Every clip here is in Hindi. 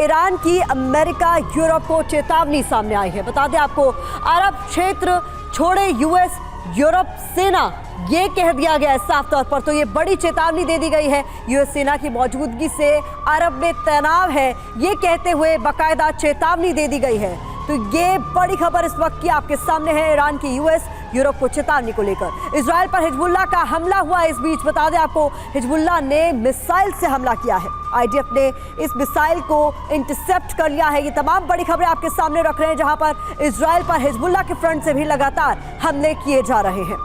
ईरान की अमेरिका यूरोप को चेतावनी सामने आई है। बता दें आपको, अरब क्षेत्र छोड़े यूएस यूरोप सेना, ये कह दिया गया है साफ तौर पर। तो ये बड़ी चेतावनी दे दी गई है, यूएस सेना की मौजूदगी से अरब में तनाव है, ये कहते हुए बाकायदा चेतावनी दे दी गई है। तो ये बड़ी खबर इस वक्त की आपके सामने है, ईरान की यूएस यूरोप को चेतावनी को लेकर। इजराइल पर हिजबुल्लाह का हमला हुआ। इस बीच बता दें आपको, हिजबुल्लाह ने मिसाइल से हमला किया है। आईडीएफ ने इस मिसाइल को इंटरसेप्ट कर लिया है। ये तमाम बड़ी खबरें आपके सामने रख रहे हैं, जहां पर इजराइल पर हिजबुल्लाह के फ्रंट से भी लगातार हमले किए जा रहे हैं।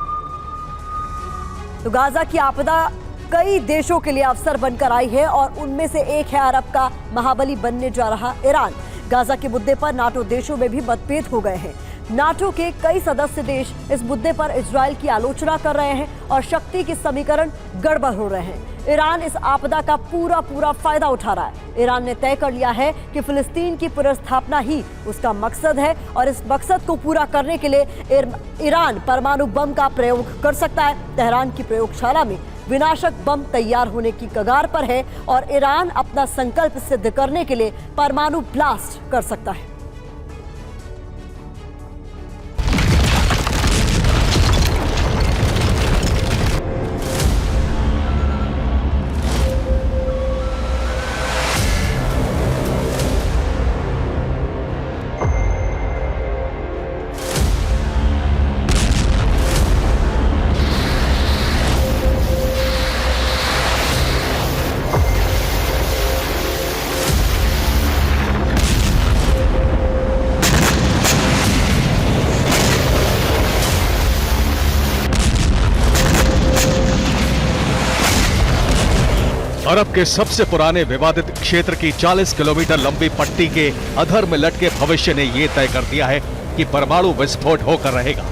तो गाजा की आपदा कई देशों के लिए अवसर बनकर आई है और उनमें से एक है अरब का महाबली बनने जा रहा ईरान। गाजा के मुद्दे पर नाटो देशों में भी मतभेद हो गए हैं। नाटो के कई सदस्य देश इस मुद्दे पर इजराइल की आलोचना कर रहे हैं और शक्ति के समीकरण गड़बड़ हो रहे हैं। ईरान इस आपदा का पूरा फायदा उठा रहा है। ईरान ने तय कर लिया है कि फिलिस्तीन की पुनर्स्थापना ही उसका मकसद है और इस मकसद को पूरा करने के लिए ईरान परमाणु बम का प्रयोग कर सकता है। तेहरान की प्रयोगशाला में विनाशक बम तैयार होने की कगार पर है और ईरान अपना संकल्प सिद्ध करने के लिए परमाणु ब्लास्ट कर सकता है। अरब के सबसे पुराने विवादित क्षेत्र की 40 किलोमीटर लंबी पट्टी के अधर में लटके भविष्य ने यह तय कर दिया है कि परमाणु विस्फोट होकर रहेगा।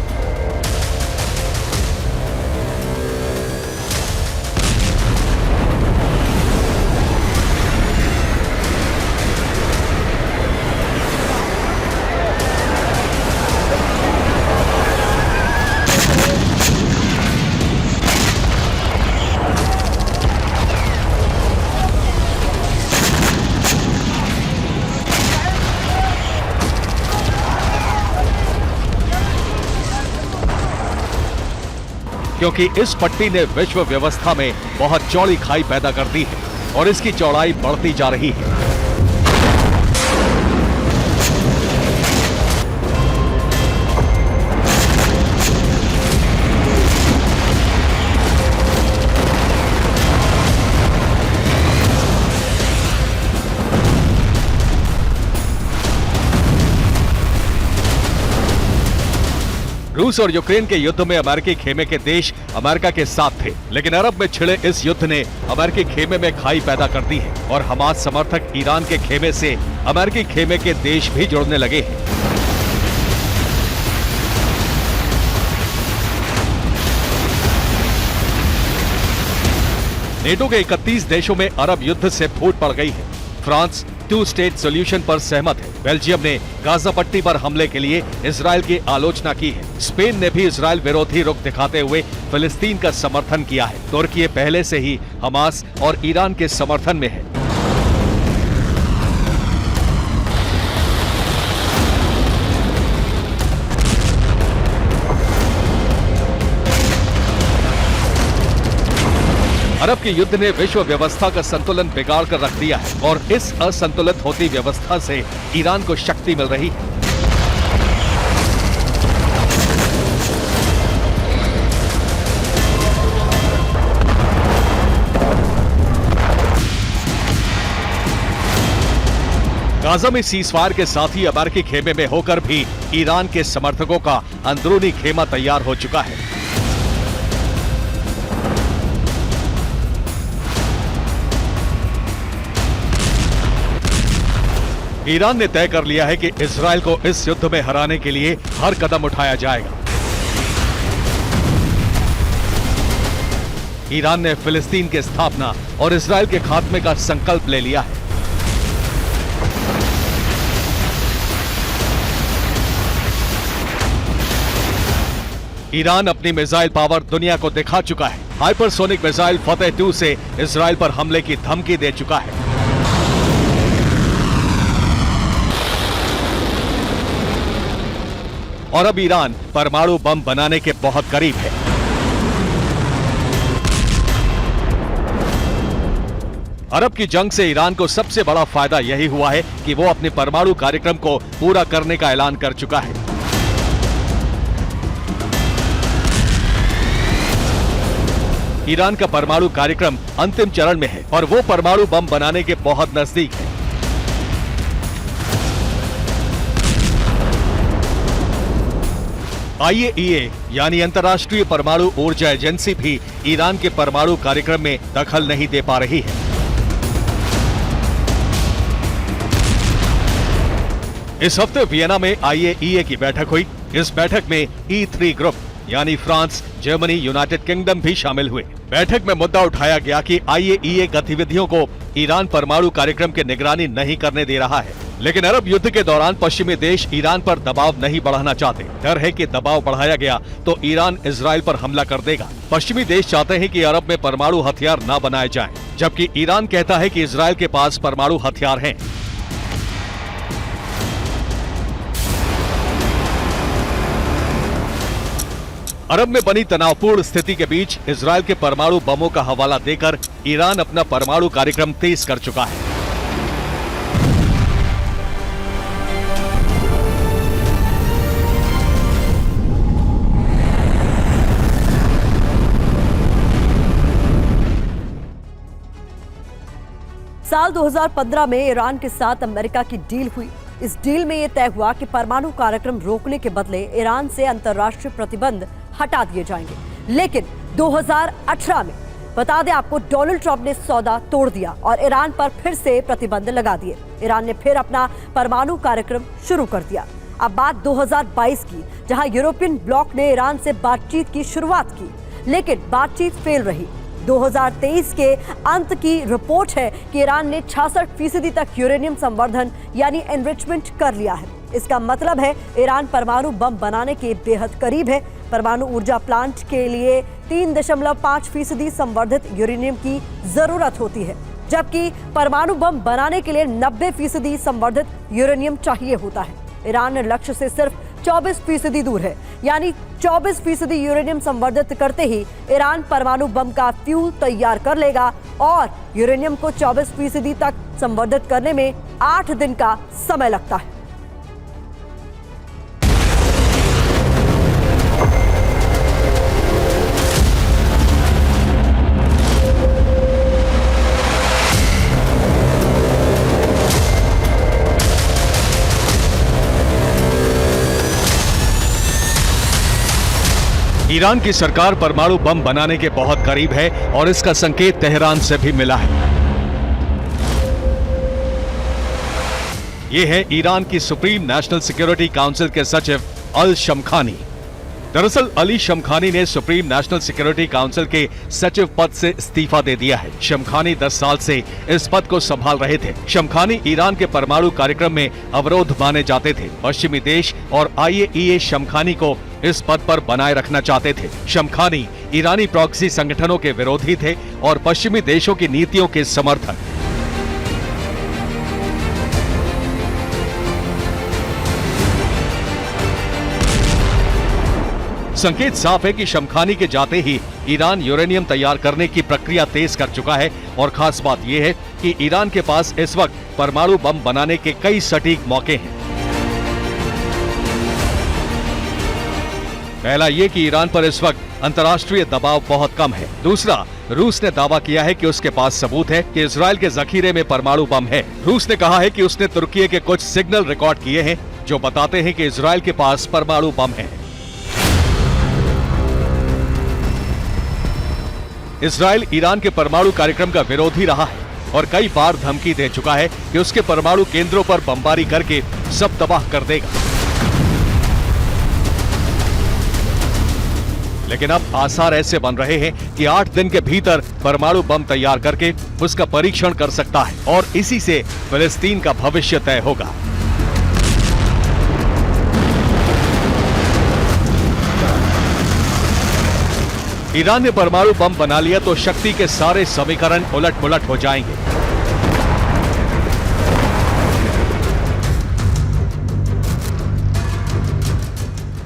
क्योंकि इस पट्टी ने विश्व व्यवस्था में बहुत चौड़ी खाई पैदा कर दी है और इसकी चौड़ाई बढ़ती जा रही है। रूस और यूक्रेन के युद्ध में अमेरिकी खेमे के देश अमेरिका के साथ थे, लेकिन अरब में छिड़े इस युद्ध ने अमेरिकी खेमे में खाई पैदा कर दी है और हमास समर्थक ईरान के खेमे से अमेरिकी खेमे के देश भी जुड़ने लगे हैं। नेटो के 31 देशों में अरब युद्ध से फूट पड़ गई है। फ्रांस 2 स्टेट सॉल्यूशन पर सहमत है। बेल्जियम ने गाजा पट्टी पर हमले के लिए इजराइल की आलोचना की है। स्पेन ने भी इजराइल विरोधी रुख दिखाते हुए फिलिस्तीन का समर्थन किया है। तुर्की पहले से ही हमास और ईरान के समर्थन में है। अरब के युद्ध ने विश्व व्यवस्था का संतुलन बिगाड़ कर रख दिया है और इस असंतुलित होती व्यवस्था से ईरान को शक्ति मिल रही है। गाजा में सीजफायर के साथ ही अमेरिकी खेमे में होकर भी ईरान के समर्थकों का अंदरूनी खेमा तैयार हो चुका है। ईरान ने तय कर लिया है कि इजराइल को इस युद्ध में हराने के लिए हर कदम उठाया जाएगा। ईरान ने फिलिस्तीन की स्थापना और इजराइल के खात्मे का संकल्प ले लिया है। ईरान अपनी मिसाइल पावर दुनिया को दिखा चुका है। हाइपरसोनिक मिसाइल फतेह 2 से इजराइल पर हमले की धमकी दे चुका है। और अब ईरान परमाणु बम बनाने के बहुत करीब है। अरब की जंग से ईरान को सबसे बड़ा फायदा यही हुआ है कि वो अपने परमाणु कार्यक्रम को पूरा करने का ऐलान कर चुका है। ईरान का परमाणु कार्यक्रम अंतिम चरण में है और वो परमाणु बम बनाने के बहुत नजदीक है। IAEA यानी अंतर्राष्ट्रीय परमाणु ऊर्जा एजेंसी भी ईरान के परमाणु कार्यक्रम में दखल नहीं दे पा रही है। इस हफ्ते वियना में IAEA की बैठक हुई। इस बैठक में E3 ग्रुप यानी फ्रांस, जर्मनी, यूनाइटेड किंगडम भी शामिल हुए। बैठक में मुद्दा उठाया गया कि IAEA गतिविधियों को ईरान परमाणु कार्यक्रम की निगरानी नहीं करने दे रहा है। लेकिन अरब युद्ध के दौरान पश्चिमी देश ईरान पर दबाव नहीं बढ़ाना चाहते। डर है कि दबाव बढ़ाया गया तो ईरान इजराइल पर हमला कर देगा। पश्चिमी देश चाहते हैं कि अरब में परमाणु हथियार न बनाए जाएं, जबकि ईरान कहता है कि इजराइल के पास परमाणु हथियार हैं। अरब में बनी तनावपूर्ण स्थिति के बीच इजराइल के परमाणु बमों का हवाला देकर ईरान अपना परमाणु कार्यक्रम तेज कर चुका है। साल 2015 में ईरान के साथ अमेरिका की डील हुई। इस डील में यह तय हुआ कि परमाणु कार्यक्रम रोकने के बदले ईरान से अंतर्राष्ट्रीय प्रतिबंध हटा दिए जाएंगे। लेकिन 2018 में बता दें आपको, डोनाल्ड ट्रंप ने सौदा तोड़ दिया और ईरान पर फिर से प्रतिबंध लगा दिए। ईरान ने फिर अपना परमाणु कार्यक्रम शुरू कर दिया। अब बात 2022 की, जहां यूरोपियन ब्लॉक ने ईरान से बातचीत की शुरुआत की, लेकिन बातचीत फेल रही। 2023 के अंत की रिपोर्ट है कि ईरान ने 66% तक यूरेनियम संवर्धन यानी एनरिचमेंट कर लिया है। इसका मतलब है ईरान परमाणु बम बनाने के बेहद करीब है। परमाणु ऊर्जा प्लांट के लिए 3.5% संवर्धित यूरेनियम की जरूरत होती है, जबकि परमाणु बम बनाने के लिए 90% संवर्धित यूरेनियम चाहिए होता है। ईरान लक्ष्य से सिर्फ 24% दूर है, यानी 24% यूरेनियम संवर्धित करते ही ईरान परमाणु बम का फ्यूल तैयार कर लेगा और यूरेनियम को 24% तक संवर्धित करने में 8 दिन का समय लगता है। ईरान की सरकार परमाणु बम बनाने के बहुत करीब है और इसका संकेत तेहरान से भी मिला है। ये है ईरान की सुप्रीम नेशनल सिक्योरिटी काउंसिल के सचिव अल शमखानी। दरअसल अली शमखानी ने सुप्रीम नेशनल सिक्योरिटी काउंसिल के सचिव पद से इस्तीफा दे दिया है। शमखानी 10 साल से इस पद को संभाल रहे थे। शमखानी ईरान के परमाणु कार्यक्रम में अवरोध माने जाते थे। पश्चिमी देश और IAEA शमखानी को इस पद पर बनाए रखना चाहते थे। शमखानी ईरानी प्रॉक्सी संगठनों के विरोधी थे और पश्चिमी देशों की नीतियों के समर्थक। संकेत साफ है कि शमखानी के जाते ही ईरान यूरेनियम तैयार करने की प्रक्रिया तेज कर चुका है और खास बात यह है कि ईरान के पास इस वक्त परमाणु बम बनाने के कई सटीक मौके हैं। पहला ये कि ईरान पर इस वक्त अंतर्राष्ट्रीय दबाव बहुत कम है। दूसरा, रूस ने दावा किया है कि उसके पास सबूत है कि इजराइल के जखीरे में परमाणु बम है। रूस ने कहा है कि उसने तुर्की के कुछ सिग्नल रिकॉर्ड किए हैं जो बताते हैं कि इजराइल के पास परमाणु बम है। इजराइल ईरान के परमाणु कार्यक्रम का विरोधी रहा है और कई बार धमकी दे चुका है कि उसके परमाणु केंद्रों पर बमबारी करके सब तबाह कर देगा। लेकिन अब आसार ऐसे बन रहे हैं कि 8 दिन के भीतर परमाणु बम तैयार करके उसका परीक्षण कर सकता है और इसी से फिलिस्तीन का भविष्य तय होगा। ईरान ने परमाणु बम बना लिया तो शक्ति के सारे समीकरण उलट-पुलट हो जाएंगे।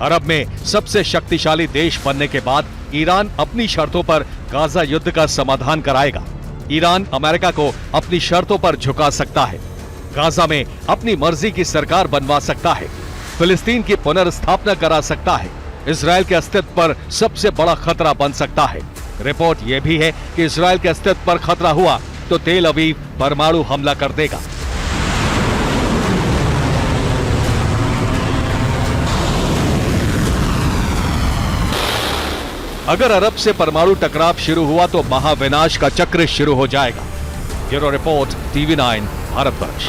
अरब में सबसे शक्तिशाली देश बनने के बाद ईरान अपनी शर्तों पर गाजा युद्ध का समाधान कराएगा। ईरान अमेरिका को अपनी शर्तों पर झुका सकता है, गाजा में अपनी मर्जी की सरकार बनवा सकता है, फिलिस्तीन की पुनर्स्थापना करा सकता है, इजरायल के अस्तित्व पर सबसे बड़ा खतरा बन सकता है। रिपोर्ट यह भी है कि इजरायल के अस्तित्व पर खतरा हुआ तो तेल अवीव परमाणु हमला कर देगा। अगर अरब से परमाणु टकराव शुरू हुआ तो महाविनाश का चक्र शुरू हो जाएगा। Bureau report, TV9 Bharatvarsh.